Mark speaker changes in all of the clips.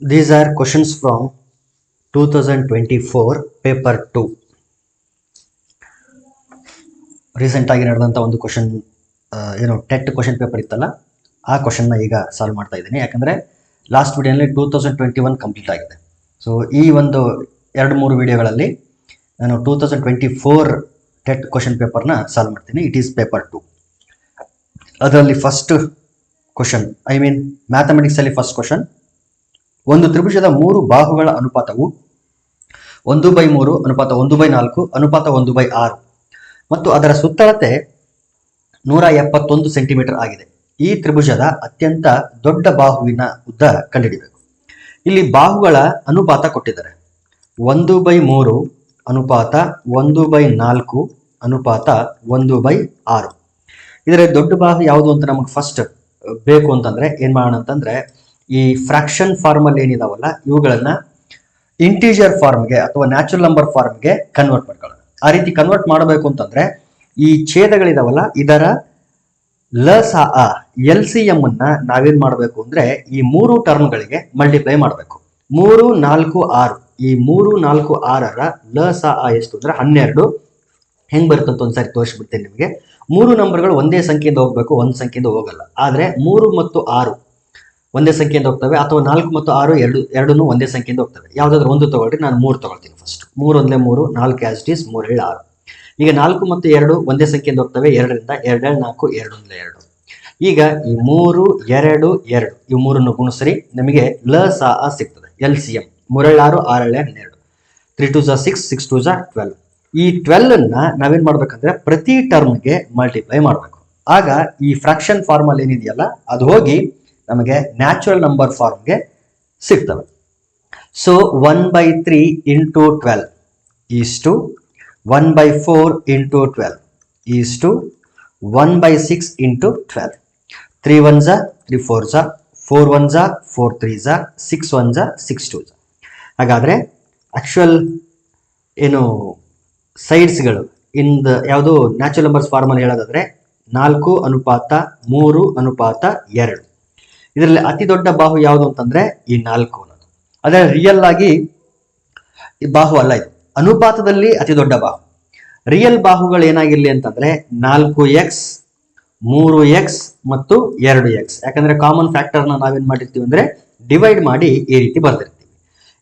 Speaker 1: These are questions from 2024 paper 2. Recent ಆಗಿ ನಡೆದಂಥ ಒಂದು ಕ್ವಶನ್ ಟೆಟ್ ಕ್ವಶನ್ ಪೇಪರ್ ಇತ್ತಲ್ಲ, ಆ ಕ್ವಶನ್ನ ಈಗ ಸಾಲ್ವ್ ಮಾಡ್ತಾ ಇದ್ದೀನಿ. ಯಾಕಂದರೆ ಲಾಸ್ಟ್ ವಿಡಿಯೋನಲ್ಲಿ 2021 ಕಂಪ್ಲೀಟ್ ಆಗಿದೆ. ಸೊ ಈ ಒಂದು 2-3 ವಿಡಿಯೋಗಳಲ್ಲಿ ನಾನು 2024 ಟೆಟ್ ಕ್ವಶನ್ ಪೇಪರ್ನ ಸಾಲ್ವ್ ಮಾಡ್ತೀನಿ. It is paper 2. ಅದರಲ್ಲಿ ಫಸ್ಟ್ ಕ್ವಶನ್, ಮ್ಯಾಥಮೆಟಿಕ್ಸಲ್ಲಿ ಫಸ್ಟ್ ಕ್ವಶನ್, ಒಂದು ತ್ರಿಭುಜದ 3 ಬಾಹುಗಳ ಅನುಪಾತವು 1/3 ಅನುಪಾತ 1/4 ಅನುಪಾತ 1/6 ಮತ್ತು ಅದರ ಸುತ್ತಳತೆ 171 ಸೆಂಟಿಮೀಟರ್ ಆಗಿದೆ. ಈ ತ್ರಿಭುಜದ ಅತ್ಯಂತ ದೊಡ್ಡ ಬಾಹುವಿನ ಉದ್ದ ಕಂಡುಹಿಡಿಯಬೇಕು. ಇಲ್ಲಿ ಬಾಹುಗಳ ಅನುಪಾತ ಕೊಟ್ಟಿದ್ದಾರೆ. 1/3 ಅನುಪಾತ 1/4 ಅನುಪಾತ 1/6. ಇದರ ದೊಡ್ಡ ಬಾಹು ಯಾವುದು ಅಂತ ನಮಗೆ ಫಸ್ಟ್ ಬೇಕು ಅಂತಂದ್ರೆ ಏನ್ ಮಾಡೋಣ ಅಂತಂದ್ರೆ, ಈ ಫ್ರಾಕ್ಷನ್ ಫಾರ್ಮಲ್ಲಿ ಏನಿದಾವಲ್ಲ ಇವುಗಳನ್ನ ಇಂಟೀಜರ್ ಫಾರ್ಮ್ಗೆ ಅಥವಾ ನ್ಯಾಚುರಲ್ ನಂಬರ್ ಫಾರ್ಮ್ಗೆ ಕನ್ವರ್ಟ್ ಮಾಡ್ಕೊಳ್ಳೋಣ. ಆ ರೀತಿ ಕನ್ವರ್ಟ್ ಮಾಡಬೇಕು ಅಂತಂದ್ರೆ ಈ ಛೇದಗಳಿದಾವಲ್ಲ ಇದರ LCM ಅನ್ನ ನಾವೇನ್ ಮಾಡಬೇಕು ಅಂದ್ರೆ ಈ 3 ಟರ್ಮ್ಗಳಿಗೆ ಮಲ್ಟಿಪ್ಲೈ ಮಾಡಬೇಕು. 3, 4, 6. ಈ 3, 4, 6ರ ಎಷ್ಟು ಅಂದ್ರೆ 12. ಹೆಂಗ್ ಬರುತ್ತಂತ ಒಂದ್ಸರಿ ತೋರಿಸ್ಬಿಡ್ತೇನೆ ನಿಮಗೆ. 3 ನಂಬರ್ಗಳು ಒಂದೇ ಸಂಖ್ಯೆಯಿಂದ ಹೋಗ್ಬೇಕು, ಒಂದು ಸಂಖ್ಯೆಯಿಂದ ಹೋಗಲ್ಲ. ಆದ್ರೆ 3 ಮತ್ತು 6 ಒಂದೇ ಸಂಖ್ಯೆಯಿಂದ ಹೋಗ್ತವೆ, ಅಥವಾ 4 ಮತ್ತು 6 ಎರಡೂ ಒಂದೇ ಸಂಖ್ಯೆಯಿಂದ ಹೋಗ್ತವೆ. ಯಾವ್ದಾದ್ರು ಒಂದು ತಗೊಳ್ರಿ, ನಾನು 3 ತಗೊಳ್ತೀನಿ. First 3 1 3, 4 as it is, 3 7 6. ಈಗ 4 ಮತ್ತು 2 ಒಂದೇ ಸಂಖ್ಯೆಯಿಂದ ಹೋಗ್ತವೆ, 2ರಿಂದ 2 4, 2 2. ಈಗ ಈ 3 2 2 ಇವು 3 ಗುಣಿಸ್ರಿ, ನಮಗೆ ಸಿಗ್ತದೆ. LCM 3 6 6 12, 3 2 6, 6 2 12. ಈ 12 ನಾವೇನ್ ಮಾಡ್ಬೇಕಂದ್ರೆ ಪ್ರತಿ ಟರ್ಮ್ಗೆ ಮಲ್ಟಿಪ್ಲೈ ಮಾಡಬೇಕು. ಆಗ ಈ ಫ್ರಾಕ್ಷನ್ ಫಾರ್ಮ್ ಅಲ್ಲಿ ಏನಿದೆಯಲ್ಲ ಅದು ಹೋಗಿ ನಮಗೆ ನ್ಯಾಚುರಲ್ ನಂಬರ್ ಫಾರ್ಮ್ಗೆ ಸಿಗ್ತವೆ. So 1/3 into 12 is to 1/4 into 12 is to 1/6 into 12. 3 1s 3 4s 4 1s 4 3s 6 1s 6 2s. ಹಾಗಾದ್ರೆ ಆಕ್ಚುಯಲ್ ಸೈಡ್ಸ್ಗಳು ಯಾವುದು ನ್ಯಾಚುರಲ್ ನಂಬರ್ಸ್ ಫಾರ್ಮಲ್ಲಿ ಹೇಳೋದಾದ್ರೆ 4 ಅನುಪಾತ 3 ಅನುಪಾತ 2. ಇದರಲ್ಲಿ ಅತಿ ದೊಡ್ಡ ಬಾಹು ಯಾವುದು ಅಂತಂದ್ರೆ ಈ 4 ಅನ್ನೋದು. ಅದೇ ರಿಯಲ್ ಆಗಿ ಈ ಬಾಹು ಅಲ್ಲ, ಇದು ಅನುಪಾತದಲ್ಲಿ ಅತಿ ದೊಡ್ಡ ಬಾಹು. ರಿಯಲ್ ಬಾಹುಗಳು ಏನಾಗಿರ್ಲಿ ಅಂತಂದ್ರೆ 4x 3x ಮತ್ತು 2x. ಯಾಕಂದ್ರೆ ಕಾಮನ್ ಫ್ಯಾಕ್ಟರ್ನ ನಾವೇನ್ ಮಾಡಿರ್ತೀವಿ ಅಂದ್ರೆ ಡಿವೈಡ್ ಮಾಡಿ ಈ ರೀತಿ ಬರ್ದಿರ್ತೀವಿ.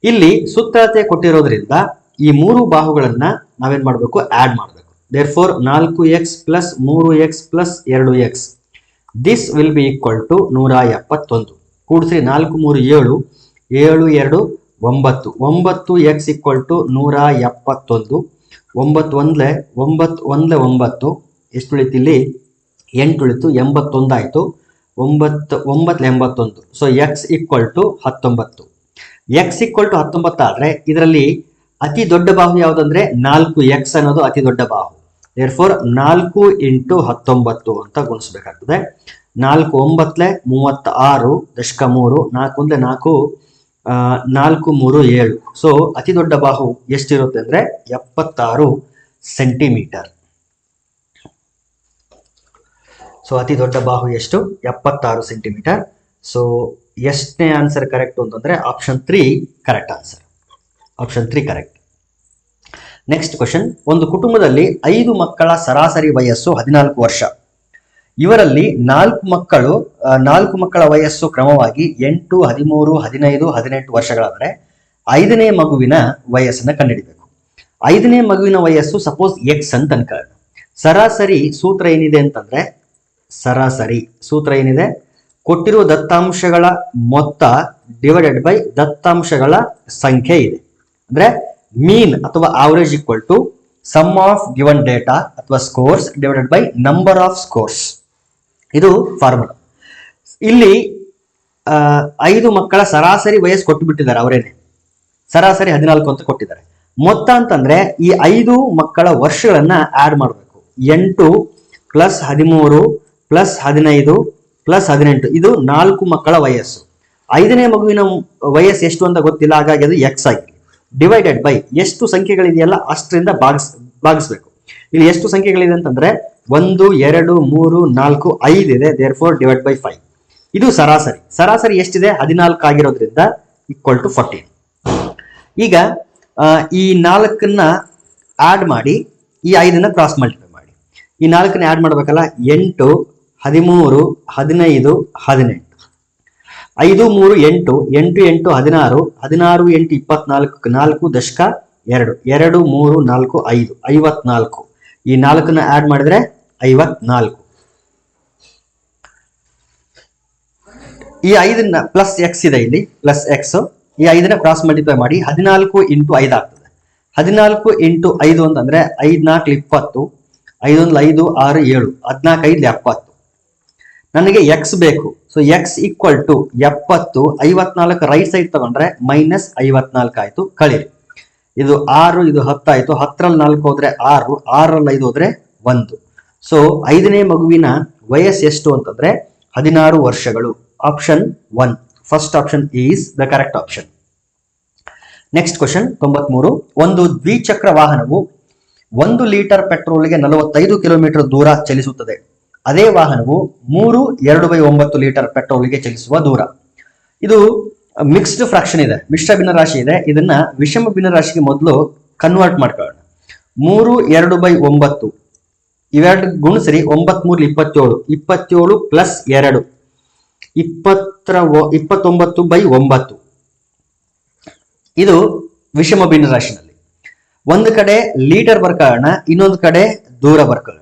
Speaker 1: ಇಲ್ಲಿ ಸುತ್ತಳತೆ ಕೊಟ್ಟಿರೋದ್ರಿಂದ ಈ 3 ಬಾಹುಗಳನ್ನ ನಾವೇನ್ ಮಾಡ್ಬೇಕು, ಆಡ್ ಮಾಡಬೇಕು. Therefore 4x plus 3x plus 2x this will be equal to 171. ಕೂಡಿಸಿ 4 3 7, 7 2 9, 9x ಈಕ್ವಲ್ ಟು 171. 9 1 9 9 ಎಷ್ಟು ಉಳಿತು ಇಲ್ಲಿ 8 ಉಳಿತು, 81 ಆಯ್ತು. 9 9 81. So x equal to 19. x equal to 19 ಆದ್ರೆ ಇದರಲ್ಲಿ ಅತಿ ದೊಡ್ಡ ಬಾಹು ಯಾವುದಂದ್ರೆ 4x ಅನ್ನೋದು ಅತಿ ದೊಡ್ಡ ಬಾಹು. ದೇರ್ಫೋರ್ 4 ಇಂಟು 19 ಅಂತ ಗುಣಿಸ್ಬೇಕಾಗ್ತದೆ. 4 9 36 ದಶಕ 3, 4 1 4, 4 3 7. ಸೊ ಅತಿ ದೊಡ್ಡ ಬಾಹು ಎಷ್ಟಿರುತ್ತೆ ಅಂದ್ರೆ 76 ಸೆಂಟಿಮೀಟರ್. ಸೊ ಅತಿ ದೊಡ್ಡ ಬಾಹು ಎಷ್ಟು? 76 ಸೆಂಟಿಮೀಟರ್. ಸೊ ಎಷ್ಟನೇ ಆನ್ಸರ್ ಕರೆಕ್ಟ್ ಅಂತಂದ್ರೆ option 3 correct answer. Option 3 correct. Next question, ಒಂದು ಕುಟುಂಬದಲ್ಲಿ 5 ಮಕ್ಕಳ ಸರಾಸರಿ ವಯಸ್ಸು 14 ವರ್ಷ. ಇವರಲ್ಲಿ 4 ಮಕ್ಕಳ ವಯಸ್ಸು ಕ್ರಮವಾಗಿ 8, 13, 15, 18 ವರ್ಷಗಳಾದರೆ 5ನೇ ಮಗುವಿನ ವಯಸ್ಸನ್ನ ಕಂಡುಹಿಡಿಬೇಕು. 5ನೇ ಮಗುವಿನ ವಯಸ್ಸು ಸಪೋಸ್ x ಅಂತ ಅನ್ಕೊಳ್ಳೋಣ. ಸರಾಸರಿ ಸೂತ್ರ ಏನಿದೆ ಅಂತಂದ್ರೆ, ಸರಾಸರಿ ಸೂತ್ರ ಏನಿದೆ, ಕೊಟ್ಟಿರುವ ದತ್ತಾಂಶಗಳ ಮೊತ್ತ ಡಿವೈಡೆಡ್ ಬೈ ದತ್ತಾಂಶಗಳ ಸಂಖ್ಯೆ ಇದೆ. ಅಂದ್ರೆ ಮೀನ್ ಅಥವಾ average equal to sum of given data ಅಥವಾ scores divided by number of scores. ಇದು ಫಾರ್ಮುಲಾ. ಇಲ್ಲಿ 5 ಮಕ್ಕಳ ಸರಾಸರಿ ವಯಸ್ಸು ಕೊಟ್ಟು ಬಿಟ್ಟಿದ್ದಾರೆ, ಅವರೇನೆ ಸರಾಸರಿ 14 ಅಂತ ಕೊಟ್ಟಿದ್ದಾರೆ. ಮೊತ್ತ ಅಂತಂದ್ರೆ ಈ 5 ಮಕ್ಕಳ ವರ್ಷಗಳನ್ನ ಆಡ್ ಮಾಡಬೇಕು. 8 ಪ್ಲಸ್ 13 ಪ್ಲಸ್ 15 ಪ್ಲಸ್ 18 ಇದು 4 ಮಕ್ಕಳ ವಯಸ್ಸು. 5ನೇ ಮಗುವಿನ ವಯಸ್ಸು ಎಷ್ಟು ಅಂತ ಗೊತ್ತಿಲ್ಲ, ಹಾಗಾಗಿ ಅದು x ಆಗಿದೆ. ಡಿವೈಡೆಡ್ ಬೈ ಎಷ್ಟು ಸಂಖ್ಯೆಗಳಿದೆಯಲ್ಲ ಅಷ್ಟರಿಂದ ಭಾಗಿಸ್ಬೇಕು. ಇಲ್ಲಿ ಎಷ್ಟು ಸಂಖ್ಯೆಗಳಿದೆ ಅಂತಂದ್ರೆ 1 2 3 4 5 ಇದೆ. Therefore divide by 5. ಇದು ಸರಾಸರಿ. ಸರಾಸರಿ ಎಷ್ಟಿದೆ? 14 ಆಗಿರೋದ್ರಿಂದ ಈಕ್ವಲ್ ಟು 14. ಈಗ ಈ 4ನ್ನ ಆಡ್ ಮಾಡಿ ಈ 5ನ್ನ ಕ್ರಾಸ್ ಮಲ್ಟಿಪ್ಲೈ ಮಾಡಿ. ಈ 4ನ್ನ ಆಡ್ ಮಾಡ್ಬೇಕಲ್ಲ, 8 13 15 18. 5 3 8, 8 8 16, 16 8 24, 4 ದಶಕ 2, 2 3 4 5, 54. ಈ 4ನ್ನ ಆಡ್ ಮಾಡಿದ್ರೆ 54. ಈ 5ನ್ನ ಪ್ಲಸ್ ಎಕ್ಸ್ ಇದೆ ಇಲ್ಲಿ, ಪ್ಲಸ್ ಎಕ್ಸ್. ಈ 5ನ್ನ ಕ್ರಾಸ್ ಮಲ್ಟಿಪ್ಲೈ ಮಾಡಿ 14 ಇಂಟು 5 ಆಗ್ತದೆ. 14 ಇಂಟು 5 ಅಂತಂದ್ರೆ 5 4 20, 5 1 5 6 7, 14 5 70. ನನಗೆ ಎಕ್ಸ್ ಬೇಕು. So x equal to 70, 54 right side ತಗೊಂಡ್ರೆ ಮೈನಸ್ 54 ಆಯ್ತು. ಕಳೀರಿ, ಇದು 6, ಇದು 10 ಆಯ್ತು. 10ರಲ್ಲಿ 4 ಹೋದ್ರೆ 6, 6ರಲ್ಲಿ 5 ಹೋದ್ರೆ 1. ಸೊ 5ನೇ ಮಗುವಿನ ವಯಸ್ಸು ಎಷ್ಟು ಅಂತಂದ್ರೆ 16 ವರ್ಷಗಳು. Option 1, first option is the correct option. Next question 93. ಒಂದು ದ್ವಿಚಕ್ರ ವಾಹನವು 1 ಲೀಟರ್ ಪೆಟ್ರೋಲ್ಗೆ 45 ಕಿಲೋಮೀಟರ್ ದೂರ ಚಲಿಸುತ್ತದೆ. ಅದೇ ವಾಹನವು 3 2/9 ಲೀಟರ್ ಪೆಟ್ರೋಲ್ಗೆ ಚಲಿಸುವ ದೂರ. ಇದು ಮಿಕ್ಸ್ಡ್ ಫ್ರಾಕ್ಷನ್ ಇದೆ, ಮಿಶ್ರ ಭಿನ್ನರಾಶಿ ಇದೆ. ಇದನ್ನ ವಿಷಮ ಭಿನ್ನರಾಶಿಗೆ ಮೊದಲು ಕನ್ವರ್ಟ್ ಮಾಡ್ಕೊಳ್ಳೋಣ. 3 2/9 ಇವೆರಡು ಗುಣಿಸ್ರಿ, 9 3 27, 27 ಪ್ಲಸ್ 2 29/9. ಇದು ವಿಷಮ ಭಿನ್ನರಾಶಿನಲ್ಲಿ ಒಂದು ಕಡೆ ಲೀಟರ್ ಬರ್ಕೊಳ್ಳೋಣ, ಇನ್ನೊಂದು ಕಡೆ ದೂರ ಬರ್ಕೊಳ್ಳೋಣ.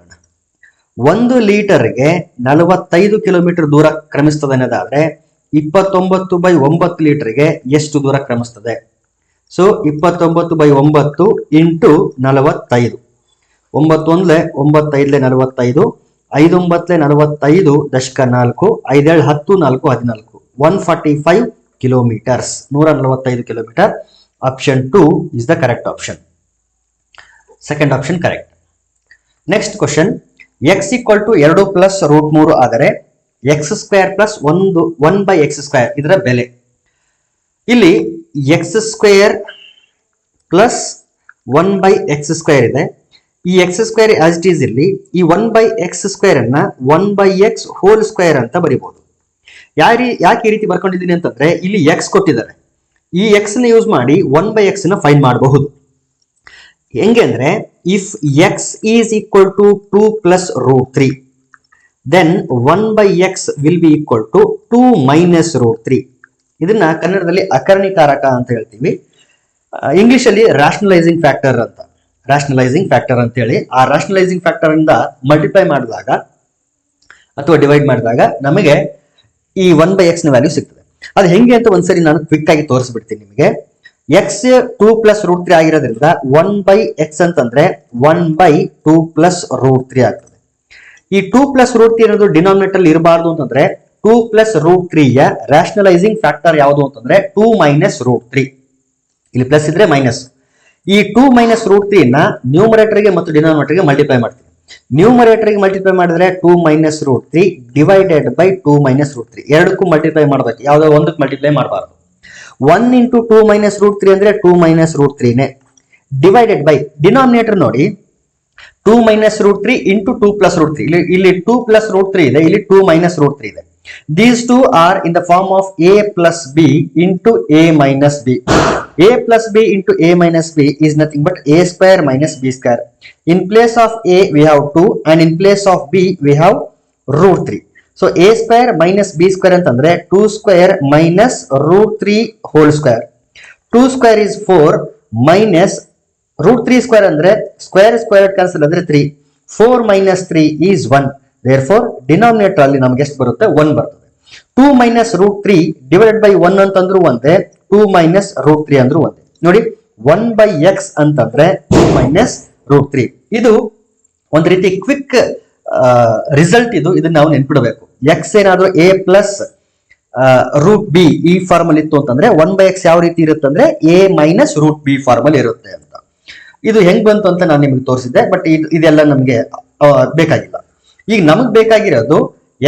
Speaker 1: 1 ಲೀಟರ್ಗೆ 45 ಕಿಲೋಮೀಟರ್ ದೂರ ಕ್ರಮಿಸ್ತದೆ ಅನ್ನೋದಾದ್ರೆ 29/9 ಲೀಟರ್ಗೆ ಎಷ್ಟು ದೂರ ಕ್ರಮಿಸ್ತದೆ? So 29/9 into 45. 9 1 9 5 45, 5 9 45 ದಶಕ 4, 5 7 10 4 14, 145 kilometres, 145 kilometre. Option 2 is the correct option. Second option correct. Next question, x equal to 2 plus root 3 ಆದರೆ ಎಕ್ಸ್ ಸ್ಕ್ವೇರ್ ಪ್ಲಸ್ 1/x², ಇದರ ಬೆಲೆ. ಇಲ್ಲಿ ಎಕ್ಸ್ ಸ್ಕ್ವೇರ್ ಪ್ಲಸ್ 1/x² ಇದೆ. ಈ x² ಆಸ್ ಇಟ್ ಈಸ್ ಇಲ್ಲಿ ಈ 1/x² ಅನ್ನ 1/x² ಅಂತ ಬರೀಬಹುದು. ಯಾಕೆ ಈ ರೀತಿ ಬರ್ಕೊಂಡಿದ್ದೀನಿ ಅಂತಂದ್ರೆ ಇಲ್ಲಿ x ಕೊಟ್ಟಿದ್ದಾರೆ. ಈ x ನ ಯೂಸ್ ಮಾಡಿ 1/x ನ ಫೈಂಡ್ ಮಾಡಬಹುದು. ಹೆಂಗೆ ಅಂದ್ರೆ, if x is equal to 2 plus root 3, then 1/x will be equal to 2 minus root 3. ಇದನ್ನ ಕನ್ನಡದಲ್ಲಿ ಅಕರ್ಣಿಕಾರಕ ಅಂತ ಹೇಳ್ತೀವಿ. ಇಂಗ್ಲಿಷ್ ಅಲ್ಲಿ ರಾಷನಲೈಸಿಂಗ್ ಫ್ಯಾಕ್ಟರ್ ಅಂತ ಹೇಳಿ, ಆ ರಾಷನಲೈಸಿಂಗ್ ಫ್ಯಾಕ್ಟರ್ ಇಂದ ಮಲ್ಟಿಪ್ಲೈ ಮಾಡಿದಾಗ ಅಥವಾ ಡಿವೈಡ್ ಮಾಡಿದಾಗ ನಮಗೆ ಈ 1/x ನ ವ್ಯಾಲ್ಯೂ ಸಿಗ್ತದೆ. ಅದು ಹೆಂಗೆ ಅಂತ ಒಂದ್ಸರಿ ನಾನು ಕ್ವಿಕ್ ಆಗಿ ತೋರಿಸ್ಬಿಡ್ತೀನಿ ನಿಮಗೆ. x 2 ಪ್ಲಸ್ ರೂಟ್ 3 ಆಗಿರೋದ್ರಿಂದ 1/x ಅಂತಂದ್ರೆ 1/2 ಪ್ಲಸ್ ರೂಟ್ 3 ಆಗ್ತದೆ. ಈ 2 ಪ್ಲಸ್ ರೂಟ್ 3 ಅನ್ನೋದು ಡಿನಾಮಿನೇಟರ್ ಇರಬಾರ್ದು ಅಂತಂದ್ರೆ 2 ಪ್ಲಸ್ ರೂಟ್ 3 ಯ ರಾಷನಲೈಸಿಂಗ್ ಫ್ಯಾಕ್ಟರ್ ಯಾವುದು ಅಂತಂದ್ರೆ 2 ಮೈನಸ್ ರೂಟ್ 3. ಇಲ್ಲಿ ಪ್ಲಸ್ ಇದ್ರೆ ಮೈನಸ್. ಈ 2 ಮೈನಸ್ ರೂಟ್ 3 ನ ನ್ಯೂಮರೇಟರ್ಗೆ ಮತ್ತು ಡಿನಾಮಿನೇಟರ್ಗೆ ಮಲ್ಟಿಪ್ಲೈ ಮಾಡ್ತೀವಿ. ನ್ಯೂಮರೇಟರ್ಗೆ ಮಲ್ಟಿಪ್ಲೈ ಮಾಡಿದ್ರೆ 2 minus root 3 divided by 2 minus root 3. ಎರಡಕ್ಕೂ ಮಲ್ಟಿಪ್ಲೈ ಮಾಡ್ಬೇಕು, ಯಾವುದೋ ಒಂದಕ್ಕೆ ಮಲ್ಟಿಪ್ಲೈ ಮಾಡಬಾರ್ದು. 1 ಇಂಟು 2 ಮೈನಸ್ ರೂಟ್ 3 ಅಂದ್ರೆ 2 ಮೈನಸ್ ರೂಟ್ 3ನೇ ಡಿವೈಡೆಡ್ ಬೈ ಡಿನಾಮಿನೇಟರ್ ನೋಡಿ 2 minus root 3 into 2 plus root 3. ಇಲ್ಲಿ 2 ಪ್ಲಸ್ ರೂಟ್ 3 ಇದೆ, ಇಲ್ಲಿ 2 ಮೈನಸ್ ರೂಟ್ 3 ಇದೆ. These two are in the form of a plus b into a minus b. A plus b into a minus b is nothing but a square minus b square. In place of a we have 2 and in place of b we have root 3. So a square minus b square ಅಂತಂದ್ರೆ 2 square minus root 3 whole square. 2 square is 4 minus root 3 square ಅಂದ್ರೆ square cancel ಅಂದ್ರೆ 3. 4 minus 3 is 1. Therefore denominator ಅಲ್ಲಿ ನಮಗೆ ಎಷ್ಟು ಬರುತ್ತೆ? 1 ಬರ್ತದೆ. 2 minus root 3 divided by 1 ಅಂತಂದ್ರೂ ಒಂದೇ, 2 minus root 3 ಅಂದ್ರೂ ಒಂದೇ. ನೋಡಿ 1/x ಅಂತಂದ್ರೆ 2 minus root 3. ಇದು ಒಂದು ರೀತಿ ಕ್ವಿಕ್ ರಿಸಲ್ಟ್. ಇದನ್ನ ನಾವು ನೆನ್ಪಿಡಬೇಕು. x ಏನಾದ್ರೂ a ಪ್ಲಸ್ ರೂಟ್ ಬಿ ಈ ಫಾರ್ಮಲ್ ಇತ್ತು ಅಂತಂದ್ರೆ 1/x ಯಾವ ರೀತಿ ಇರುತ್ತೆ ಅಂದ್ರೆ a minus root B formal ಇರುತ್ತೆ ಅಂತ. ಇದು ಹೆಂಗ್ ಬಂತು ಅಂತ ನಾನು ನಿಮಗೆ ತೋರಿಸಿದ್ದೆ, ಬಟ್ ಇದೆಲ್ಲ ನಮಗೆ ಬೇಕಾಗಿಲ್ಲ. ಈಗ ನಮಗ್ ಬೇಕಾಗಿರೋದು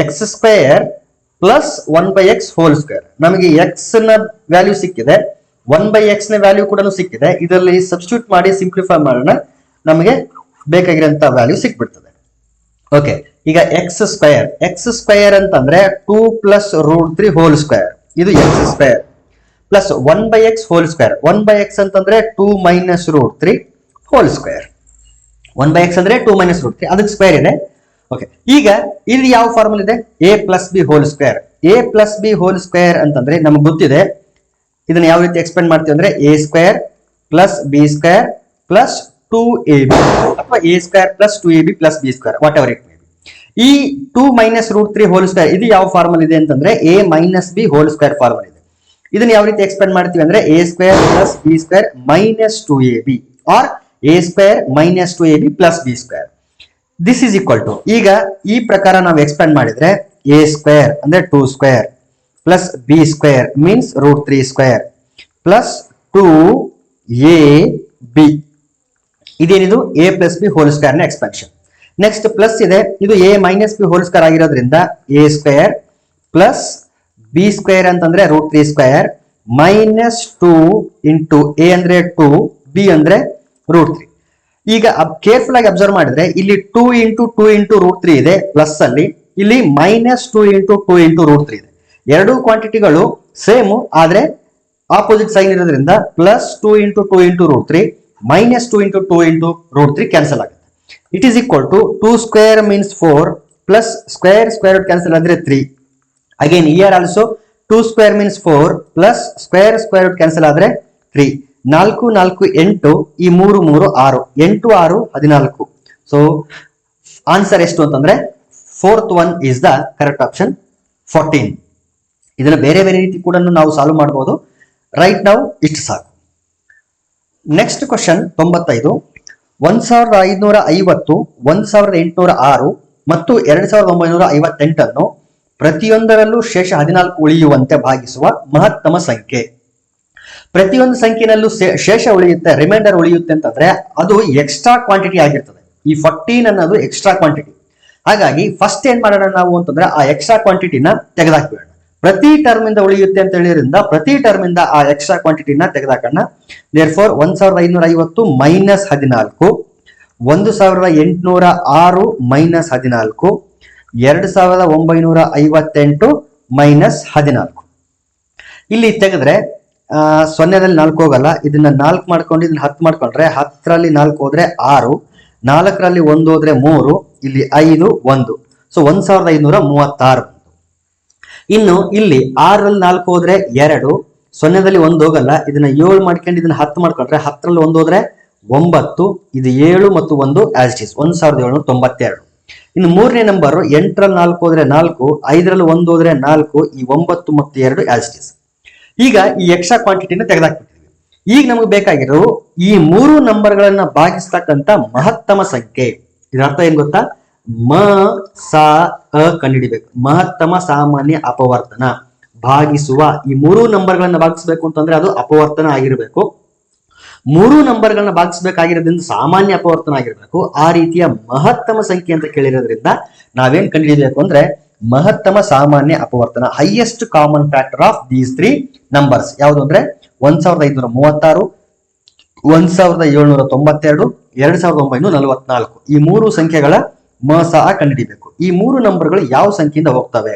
Speaker 1: X square plus 1/x whole square. ನಮಗೆ ಎಕ್ಸ್ ನ ವ್ಯಾಲ್ಯೂ ಸಿಕ್ಕಿದೆ, 1/x ನ ವ್ಯಾಲ್ಯೂ ಕೂಡ ಸಿಕ್ಕಿದೆ. ಇದರಲ್ಲಿ ಸಬ್ಸ್ಟಿಟ್ಯೂಟ್ ಮಾಡಿ ಸಿಂಪ್ಲಿಫೈ ಮಾಡೋಣ, ನಮಗೆ ಬೇಕಾಗಿರೋಂತ ವ್ಯಾಲ್ಯೂ ಸಿಕ್ಬಿಡ್ತದೆ. ಓಕೆ, ಈಗ ಎಕ್ಸ್ ಸ್ಕ್ವೇರ್ ಅಂತಂದ್ರೆ 2 ಪ್ಲಸ್ ರೂಟ್ 3 ಹೋಲ್ ಸ್ಕ್ವೇರ್, ಇದು X square plus 1/x whole square. 1/x ಅಂತಂದ್ರೆ 2 minus root 3 whole square. 1/x ಅಂದ್ರೆ 2 ಮೈನಸ್ ರೂಟ್ 3, ಅದಕ್ಕೆ ಸ್ಕ್ವೇರ್ ಇದೆ. ಓಕೆ, ಈಗ ಇಲ್ಲಿ ಯಾವ ಫಾರ್ಮುಲಾ ಇದೆ? a plus b whole square. a plus b whole square ಅಂತಂದ್ರೆ ನಮ್ಗೆ ಗೊತ್ತಿದೆ. ಇದನ್ನ ಯಾವ ರೀತಿ ಎಕ್ಸ್ಪ್ಲೇನ್ ಮಾಡ್ತೀವಿ ಅಂದ್ರೆ a square plus B square plus 2ab ಅಥವಾ a square plus 2ab plus B square, what ever it may be. ಈ 2 ಮೈನಸ್ ರೂಟ್ 3 ಹೋಲ್ ಸ್ಕ್ವೇರ್ ಇದು ಯಾವ ಫಾರ್ಮುಲಾ ಇದೆ ಅಂತಂದ್ರೆ a minus B whole square formula ಇದೆ. ಇದನ್ನ ಯಾವ ರೀತಿ ಎಕ್ಸ್ಪ್ಲೇನ್ ಮಾಡ್ತೀವಿ ಅಂದ್ರೆ a square plus B square minus 2ab or a square minus 2ab plus B square. This is equal to, ಈಗ ಈ ಪ್ರಕಾರ ನಾವು ಎಕ್ಸ್ಪ್ಯಾಂಡ್ ಮಾಡಿದ್ರೆ a ಸ್ಕ್ವೇರ್ ಅಂದ್ರೆ 2 square plus B square means root 3 square plus 2ab. ಇದೇನಿದು a plus b whole square ನ expansion. Next plus ಇದೆ, ಇದು a minus B whole square ಆಗಿರೋದ್ರಿಂದ a square plus B square ಅಂತಂದ್ರೆ root 3 square minus 2 into a ಅಂದ್ರೆ 2, b ಅಂದ್ರೆ root 3. ಈಗ careful ಆಗಿ ಅಬ್ಸರ್ವ್ ಮಾಡಿದ್ರೆ ಇಲ್ಲಿ 2 ಇಂಟು ರೂಟ್ 3 ಇದೆ ಪ್ಲಸ್ ಅಲ್ಲಿ, ಇಲ್ಲಿ ಮೈನಸ್ 2 ಇಂಟು ರೂಟ್ 3 ಇದೆ. ಎರಡೂ ಕ್ವಾಂಟಿಟಿಗಳು ಸೇಮ್ ಆದ್ರೆ ಆಪೋಸಿಟ್ ಸೈನ್ ಇರೋದ್ರಿಂದ plus 2 into root 3 minus 2 into root 3 cancel ಆಗುತ್ತೆ. It is equal to 2 square means 4 plus square cancel ಆದ್ರೆ 3. Again here also 2 square means 4 plus square cancel ಆದ್ರೆ 3. 4 4 8, ಈ 3 3 6, 8 6 14. ಸೊ ಆನ್ಸರ್ ಎಷ್ಟು ಅಂತಂದ್ರೆ fourth one is the correct option 14. ಇದನ್ನ ಬೇರೆ ಬೇರೆ ರೀತಿ ಕೂಡ ನಾವು ಸಾಲ್ವ್ ಮಾಡಬಹುದು. ರೈಟ್ ನಾವು ಇಷ್ಟು ಸಾಕು. Next question 95. 1550, 1806 ಮತ್ತು 2958 ಅನ್ನು ಪ್ರತಿಯೊಂದರಲ್ಲೂ ಶೇಷ 14 ಉಳಿಯುವಂತೆ ಭಾಗಿಸುವ ಮಹತ್ತಮ ಸಂಖ್ಯೆ. ಪ್ರತಿಯೊಂದು ಸಂಖ್ಯೆನಲ್ಲೂ ಶೇಷ ಉಳಿಯುತ್ತೆ, ರಿಮೈಂಡರ್ ಉಳಿಯುತ್ತೆ ಅಂತಂದ್ರೆ ಅದು ಎಕ್ಸ್ಟ್ರಾ ಕ್ವಾಂಟಿಟಿ ಆಗಿರ್ತದೆ. ಈ 14 ಅನ್ನೋದು ಎಕ್ಸ್ಟ್ರಾ ಕ್ವಾಂಟಿಟಿ. ಹಾಗಾಗಿ ಫಸ್ಟ್ ಏನ್ ಮಾಡೋಣ ನಾವು ಅಂತಂದ್ರೆ ಆ ಎಕ್ಸ್ಟ್ರಾ ಕ್ವಾಂಟಿಟಿನ ತೆಗೆದಾಕ್ಬೇಡ. ಪ್ರತಿ ಟರ್ಮ್ ಇಂದ ಉಳಿಯುತ್ತೆ ಅಂತ ಹೇಳಿದ್ರಿಂದ ಪ್ರತಿ ಟರ್ಮ್ ಇಂದ ಆ ಎಕ್ಸ್ಟ್ರಾ ಕ್ವಾಂಟಿಟಿನ ತೆಗೆದಾಕೋಣ. Therefore 1550 minus 14, 1806 minus 14, 2958 minus 14. ಇಲ್ಲಿ ತೆಗೆದ್ರೆ 0ದಲ್ಲಿ 4 ಹೋಗಲ್ಲ, ಇದನ್ನ 4 ಮಾಡ್ಕೊಂಡು ಇದನ್ನ 10 ಮಾಡ್ಕೊಂಡ್ರೆ 10ರಲ್ಲಿ 4 ಹೋದ್ರೆ 6, 4ರಲ್ಲಿ 1 ಹೋದ್ರೆ 3, ಇಲ್ಲಿ 5 1. ಸೊ 1536. ಇನ್ನು ಇಲ್ಲಿ 6ರಲ್ಲಿ 4 ಹೋದ್ರೆ 2, 0ದಲ್ಲಿ 1 ಹೋಗಲ್ಲ, ಇದನ್ನ 7 ಮಾಡ್ಕೊಂಡು ಇದನ್ನ 10 ಮಾಡ್ಕೊಂಡ್ರೆ 10ರಲ್ಲಿ 1 ಹೋದ್ರೆ 9, ಇದು 7 ಮತ್ತು 1 ಆಸ್ ಇಟ್ ಇಸ್ 1792. ಇನ್ನು ಮೂರನೇ ನಂಬರ್ 8ರಲ್ಲಿ 4 ಹೋದ್ರೆ 4, 5ರಲ್ಲಿ 1 ಹೋದ್ರೆ 4, ಈ 9 ಮತ್ತು 2 ಆಸ್ ಇಟ್ ಇಸ್. ಈಗ ಈ ಎಕ್ಸ್ಟ್ರಾ ಕ್ವಾಂಟಿಟಿನ ತೆಗೆದಾಕ್ಬಿಟ್ಟಿದ್ವಿ. ಈಗ ನಮಗೆ ಬೇಕಾಗಿರೋ ಈ 3 ನಂಬರ್ಗಳನ್ನ ಭಾಗಿಸ್ತಕ್ಕಂತ ಮಹತ್ತಮ ಸಂಖ್ಯೆ. ಇದರ ಅರ್ಥ ಏನ್ ಗೊತ್ತಾ? ಮ ಸಾ ಅ ಕಂಡುಹಿಡಿಬೇಕು. ಮಹತ್ತಮ ಸಾಮಾನ್ಯ ಅಪವರ್ತನ ಭಾಗಿಸುವ ಈ 3 ನಂಬರ್ಗಳನ್ನ ಭಾಗಿಸ್ಬೇಕು ಅಂತಂದ್ರೆ ಅದು ಅಪವರ್ತನ ಆಗಿರ್ಬೇಕು. 3 ನಂಬರ್ಗಳನ್ನ ಭಾಗಿಸ್ಬೇಕಾಗಿರೋದ್ರಿಂದ ಸಾಮಾನ್ಯ ಅಪವರ್ತನ ಆಗಿರ್ಬೇಕು. ಆ ರೀತಿಯ ಮಹತ್ತಮ ಸಂಖ್ಯೆ ಅಂತ ಕೇಳಿರೋದ್ರಿಂದ ನಾವೇನ್ ಕಂಡುಹಿಡಿಯಬೇಕು ಅಂದ್ರೆ ಮಹತ್ತಮ ಸಾಮಾನ್ಯ ಅಪವರ್ತನ, highest common factor of these 3 numbers ಯಾವುದು ಅಂದ್ರೆ 1536, 1792, 2944. ಈ 3 ಸಂಖ್ಯೆಗಳ ಮ ಸಹ ಕಂಡುಹಿಡಿಬೇಕು. ಈ 3 ನಂಬರ್ಗಳು ಯಾವ ಸಂಖ್ಯೆಯಿಂದ ಹೋಗ್ತವೆ?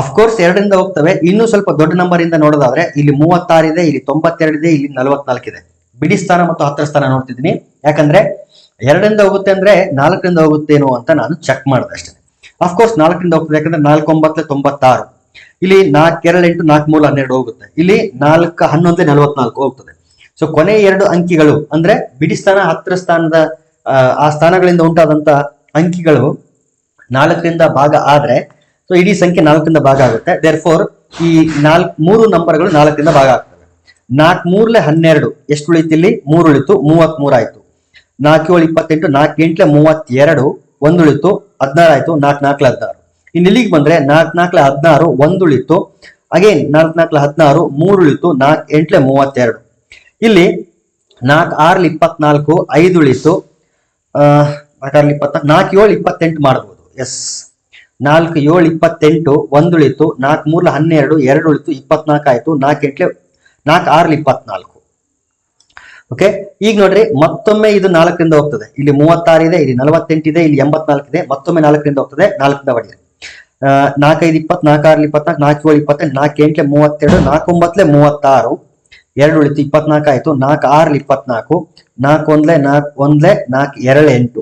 Speaker 1: ಅಫ್ಕೋರ್ಸ್ 2ರಿಂದ ಹೋಗ್ತವೆ. ಇನ್ನೂ ಸ್ವಲ್ಪ ದೊಡ್ಡ ನಂಬರ್ ಇಂದ ನೋಡೋದಾದ್ರೆ ಇಲ್ಲಿ 36 ಇದೆ, ಇಲ್ಲಿ 92 ಇದೆ, ಇಲ್ಲಿ 44 ಇದೆ. ಬಿಡಿ ಸ್ಥಾನ ಮತ್ತು ಹತ್ತರ ಸ್ಥಾನ ನೋಡ್ತಿದ್ದೀನಿ. ಯಾಕಂದ್ರೆ 2ರಿಂದ ಹೋಗುತ್ತೆ ಅಂದ್ರೆ 4ರಿಂದ ಹೋಗುತ್ತೇನೋ ಅಂತ ನಾನು ಚೆಕ್ ಮಾಡಿದೆ ಅಷ್ಟೇ. ಅಫ್ಕೋರ್ಸ್ 4ರಿಂದ ಹೋಗ್ತದೆ, ಯಾಕಂದ್ರೆ 4 9 96, ಇಲ್ಲಿ 4 2 8 4 3 12 ಹೋಗುತ್ತೆ, ಇಲ್ಲಿ 4 11 44 ಹೋಗ್ತದೆ. ಸೊ ಕೊನೆ 2 ಅಂಕಿಗಳು ಅಂದ್ರೆ ಬಿಡಿ ಸ್ಥಾನ ಹತ್ತರ ಸ್ಥಾನದ ಆ ಸ್ಥಾನಗಳಿಂದ ಉಂಟಾದಂತ ಅಂಕಿಗಳು 4ರಿಂದ ಭಾಗ ಆದ್ರೆ ಸೊ ಇಡೀ ಸಂಖ್ಯೆ 4ರಿಂದ ಭಾಗ ಆಗುತ್ತೆ. ದೇರ್ಫೋರ್ ಈ 3 ನಂಬರ್ಗಳು 4ರಿಂದ ಭಾಗ ಆಗ್ತವೆ. 4 3 12 ಎಷ್ಟು ಉಳಿತು? ಇಲ್ಲಿ 3 ಉಳಿತು, 33 ಆಯ್ತು. 4 7 28, 4 8 32, 1 ಉಳಿತು, 16 ಆಯ್ತು, 4 4 16. ಇನ್ನು ಇಲ್ಲಿಗೆ ಬಂದ್ರೆ 4 4 16, 1 ಉಳಿತು, ಅಗೇನ್ 4 4 16, 3 ಉಳಿತು, 4 8 32. ಇಲ್ಲಿ 4 6 24, 5 ಉಳಿತು, 4 7 28 ಮಾಡಬಹುದು. ಎಸ್, 4 7 28, 1 ಉಳಿತು, 4 3 12, 2 ಉಳಿತು, 24 ಆಯ್ತು, 4 8 4 6 24. ಓಕೆ, ಈಗ ನೋಡ್ರಿ ಮತ್ತೊಮ್ಮೆ ಇದು 4ರಿಂದ ಹೋಗ್ತದೆ. ಇಲ್ಲಿ 36 ಇದೆ, ಇಲ್ಲಿ 48 ಇದೆ, ಇಲ್ಲಿ 84 ಇದೆ. ಮತ್ತೊಮ್ಮೆ 4ರಿಂದ ಹೋಗ್ತದೆ, 4ರಿಂದ ಹೊಡೆಯಿರಿ. 4 5 20, 4 6 24, 4 7 28, 4 8 32, 4 9 36, 2 ಉಳಿತು 24 ಆಯ್ತು, 4 6 24, 4 1 4 1 4 2 8,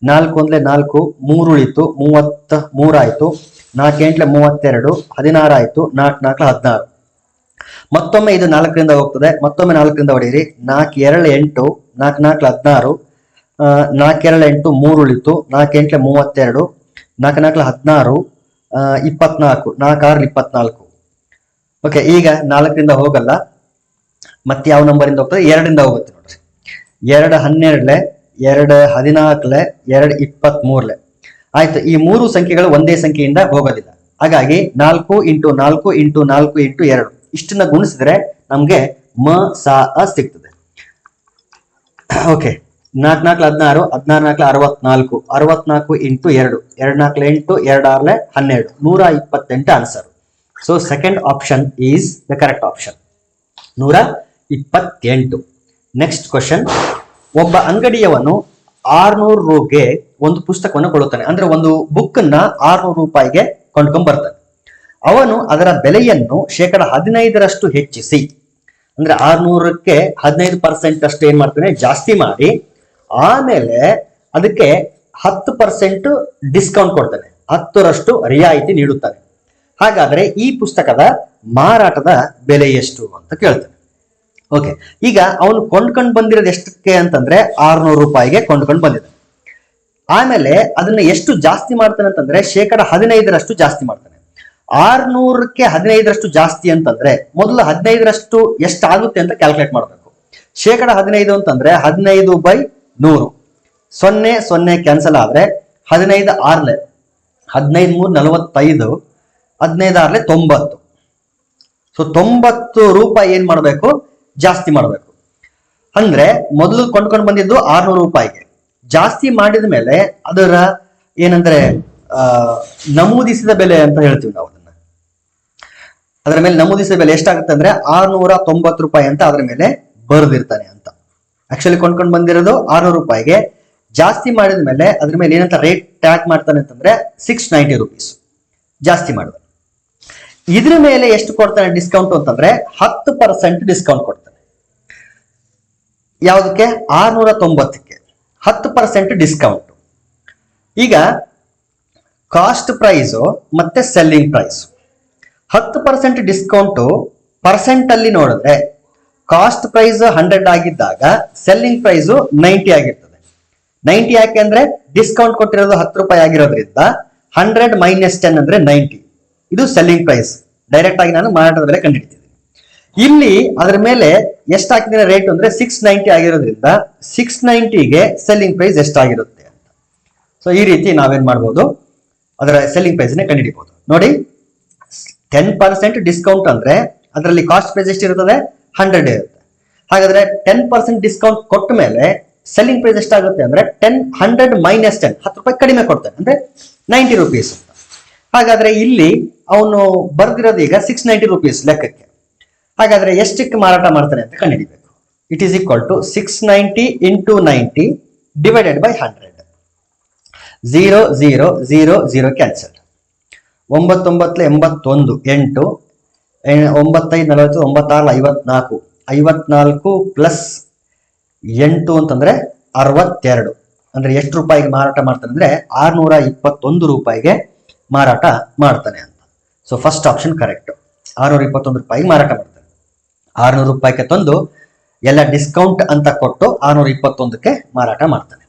Speaker 1: 4 1 4, 3 ಉಳಿತು 33 ಆಯ್ತು, 4 8 32, 16 ಆಯ್ತು, 4 4 16. ಮತ್ತೊಮ್ಮೆ ಇದು 4ರಿಂದ ಹೋಗ್ತದೆ, ಮತ್ತೊಮ್ಮೆ 4ರಿಂದ ಹೊಡೆಯಿರಿ. 4 2 8, 4 4 16, 4 2 8, 3 ಉಳಿತು, 4 8 32, 4 4 16, 24, 4 6 24. ಓಕೆ, ಈಗ 4ರಿಂದ ಹೋಗಲ್ಲ, ಮತ್ತೆ ಯಾವ ನಂಬರಿಂದ ಹೋಗ್ತದೆ? 2ರಿಂದ ಹೋಗುತ್ತೆ ನೋಡ್ರಿ. 2 12, 2 14, 2 23. ಆಯ್ತು, ಈ 3 ಸಂಖ್ಯೆಗಳು ಒಂದೇ ಸಂಖ್ಯೆಯಿಂದ ಹೋಗೋದಿಲ್ಲ. ಹಾಗಾಗಿ 4 × 4 × 4 × 2 ಇಷ್ಟನ್ನ ಗುಣಿಸಿದ್ರೆ ನಮ್ಗೆ ಮ ಸ ಅ ಸಿಗ್ತದೆ. Okay, 4 4 16, 16 4 64, 64 × 2, 2 4 8, 2 6 12, 128 answer. So second option is the correct option, 128. Next question. ಒಬ್ಬ ಅಂಗಡಿಯವನು 600 ರೂಗೆ ಒಂದು ಪುಸ್ತಕವನ್ನು ಕೊಡುತ್ತಾನೆ. ಅಂದ್ರೆ ಒಂದು ಬುಕ್ ಅನ್ನ 600 ರೂಪಾಯಿಗೆ ಕೊಂಡ್ಕೊಂಡ್ ಬರ್ತಾನೆ. ಅವನು ಅದರ ಬೆಲೆಯನ್ನು 15% ಹೆಚ್ಚಿಸಿ, ಅಂದ್ರೆ 600ಕ್ಕೆ 15% ಅಷ್ಟು ಏನ್ ಮಾಡ್ತಾನೆ, ಜಾಸ್ತಿ ಮಾಡಿ, ಆಮೇಲೆ ಅದಕ್ಕೆ 10% ಡಿಸ್ಕೌಂಟ್ ಕೊಡ್ತಾನೆ, 10ರಷ್ಟು ರಿಯಾಯಿತಿ ನೀಡುತ್ತಾನೆ. ಹಾಗಾದ್ರೆ ಈ ಪುಸ್ತಕದ ಮಾರಾಟದ ಬೆಲೆ ಎಷ್ಟು ಅಂತ ಕೇಳ್ತಾನೆ. ಓಕೆ, ಈಗ ಅವನು ಕೊಂಡ್ಕೊಂಡು ಬಂದಿರೋದು ಎಷ್ಟಕ್ಕೆ ಅಂತಂದ್ರೆ 600 ರೂಪಾಯಿಗೆ ಕೊಂಡ್ಕೊಂಡು ಬಂದಿದ್ದಾನೆ. ಆಮೇಲೆ ಅದನ್ನ ಎಷ್ಟು ಜಾಸ್ತಿ ಮಾಡ್ತಾನೆ ಅಂತಂದ್ರೆ 15% ಜಾಸ್ತಿ ಮಾಡ್ತಾನೆ. 600ಕ್ಕೆ 15ರಷ್ಟು ಜಾಸ್ತಿ ಅಂತಂದ್ರೆ ಮೊದಲು 15ರಷ್ಟು ಎಷ್ಟಾಗುತ್ತೆ ಅಂತ ಕ್ಯಾಲ್ಕುಲೇಟ್ ಮಾಡಬೇಕು. 15% ಅಂತಂದ್ರೆ 15/100, 0 0 ಕ್ಯಾನ್ಸಲ್ ಆದ್ರೆ 15 6 15 3 45, 15 6 90. ಸೊ 90 ರೂಪಾಯಿ ಏನ್ ಮಾಡಬೇಕು, ಜಾಸ್ತಿ ಮಾಡಬೇಕು. ಅಂದ್ರೆ ಮೊದಲು ಕೊಂಡ್ಕೊಂಡು ಬಂದಿದ್ದು 600 ರೂಪಾಯಿಗೆ, ಜಾಸ್ತಿ ಮಾಡಿದ ಮೇಲೆ ಅದರ ಏನಂದ್ರೆ ನಮೂದಿಸಿದ ಬೆಲೆ ಅಂತ ಹೇಳ್ತೀವಿ ನಾವು. ಅದರ ಮೇಲೆ ನಮೂದಿಸಿದ ಬೆಲೆ ಎಷ್ಟಾಗುತ್ತೆ ಅಂದ್ರೆ 690 ರೂಪಾಯಿ ಅಂತ ಅದರ ಮೇಲೆ ಬರೆದಿರ್ತಾನೆ ಅಂತ. ಆಕ್ಚುಲಿ ಕೊಂಡ್ಕೊಂಡು ಬಂದಿರೋದು 600 ರೂಪಾಯಿಗೆ, ಜಾಸ್ತಿ ಮಾಡಿದ ಮೇಲೆ ಅದ್ರ ಮೇಲೆ ಏನಂತ ರೇಟ್ ಟ್ಯಾಗ್ ಮಾಡ್ತಾನೆ ಅಂತಂದ್ರೆ 690 ರೂಪೀಸ್ ಜಾಸ್ತಿ ಮಾಡಿದ. ಇದ್ರ ಮೇಲೆ ಎಷ್ಟು ಕೊಡ್ತಾನೆ ಡಿಸ್ಕೌಂಟ್ ಅಂತಂದ್ರೆ 10% ಡಿಸ್ಕೌಂಟ್ ಕೊಡ್ತಾನೆ. ಯಾವುದಕ್ಕೆ? 690ಕ್ಕೆ 10% ಡಿಸ್ಕೌಂಟ್. ಈಗ ಕಾಸ್ಟ್ ಪ್ರೈಸ್ ಮತ್ತೆ ಸೆಲ್ಲಿಂಗ್ ಪ್ರೈಸ್, 10% ಡಿಸ್ಕೌಂಟ್ ಪರ್ಸೆಂಟ್ ಅಲ್ಲಿ ನೋಡಿದ್ರೆ ಕಾಸ್ಟ್ ಪ್ರೈಸ್ 100 ಆಗಿದ್ದಾಗ ಸೆಲ್ಲಿಂಗ್ ಪ್ರೈಸ್ 90 ಆಗಿರ್ತದೆ. 90 ಯಾಕೆ ಅಂದ್ರೆ ಡಿಸ್ಕೌಂಟ್ ಕೊಟ್ಟಿರೋದು 10 ರೂಪಾಯಿ ಆಗಿರೋದ್ರಿಂದ 100 - 10 ಅಂದ್ರೆ 90. ಇದು ಸೆಲ್ಲಿಂಗ್ ಪ್ರೈಸ್. ಡೈರೆಕ್ಟ್ ಆಗಿ ನಾನು ಮಾರಾಟದ ಬೆಲೆ ಕಂಡುಹಿಡಿತಿದ್ದೀನಿ. ಇಲ್ಲಿ ಅದರ ಮೇಲೆ ಎಷ್ಟು ಹಾಕಿದ್ರೆ ರೇಟ್ ಅಂದ್ರೆ 690 ಆಗಿರೋದ್ರಿಂದ 690ಗೆ ಸೆಲ್ಲಿಂಗ್ ಪ್ರೈಸ್ ಎಷ್ಟಾಗಿರುತ್ತೆ ಅಂತ. ಸೊ ಈ ರೀತಿ ನಾವೇನ್ ಮಾಡ್ಬೋದು, ಅದರ ಸೆಲ್ಲಿಂಗ್ ಪ್ರೈಸ್ ನ ಕಂಡುಹಿಡಿಬಹುದು. ನೋಡಿ, 10% ಡಿಸ್ಕೌಂಟ್ ಅಂದ್ರೆ ಅದರಲ್ಲಿ ಕಾಸ್ಟ್ ಪ್ರೈಸ್ ಎಷ್ಟಿರುತ್ತದೆ? 100 ಇರುತ್ತೆ. ಹಾಗಾದ್ರೆ 10% ಡಿಸ್ಕೌಂಟ್ ಕೊಟ್ಟ ಮೇಲೆ ಸೆಲ್ಲಿಂಗ್ ಪ್ರೈಸ್ ಎಷ್ಟಾಗುತ್ತೆ ಅಂದ್ರೆ 100 - 10, 10 ರೂಪಾಯಿ ಕಡಿಮೆ ಕೊಡ್ತಾನೆ, ಅಂದ್ರೆ 90 ರೂಪೀಸ್ ಅಂತ. ಹಾಗಾದ್ರೆ ಇಲ್ಲಿ ಅವನು ಬರ್ದಿರೋದು ಈಗ 690 ರೂಪೀಸ್ ಲೆಕ್ಕಕ್ಕೆ. ಹಾಗಾದ್ರೆ ಎಷ್ಟಕ್ಕೆ ಮಾರಾಟ ಮಾಡ್ತಾನೆ ಅಂತ ಕಂಡುಹಿಡಿಬೇಕು. It is equal to 690 × 90 divided by 100. 0 0 0 0 cancel. 9 9 81, 8 9 5 40, 9 6 54, 54 plus 8 ಅಂತಂದ್ರೆ 62. ಅಂದ್ರೆ ಎಷ್ಟು ರೂಪಾಯಿಗೆ ಮಾರಾಟ ಮಾಡ್ತಾನೆ ಅಂದ್ರೆ 621 ರೂಪಾಯಿಗೆ ಮಾರಾಟ ಮಾಡ್ತಾನೆ ಅಂತ. ಸೊ ಫಸ್ಟ್ ಆಪ್ಷನ್ ಕರೆಕ್ಟ್, 621 ರೂಪಾಯಿಗೆ ಮಾರಾಟ ಮಾಡ್ತಾನೆ. 600 ರೂಪಾಯಿಗೆ ತಂದು ಎಲ್ಲ ಡಿಸ್ಕೌಂಟ್ ಅಂತ ಕೊಟ್ಟು 621ಕ್ಕೆ ಮಾರಾಟ ಮಾಡ್ತಾನೆ.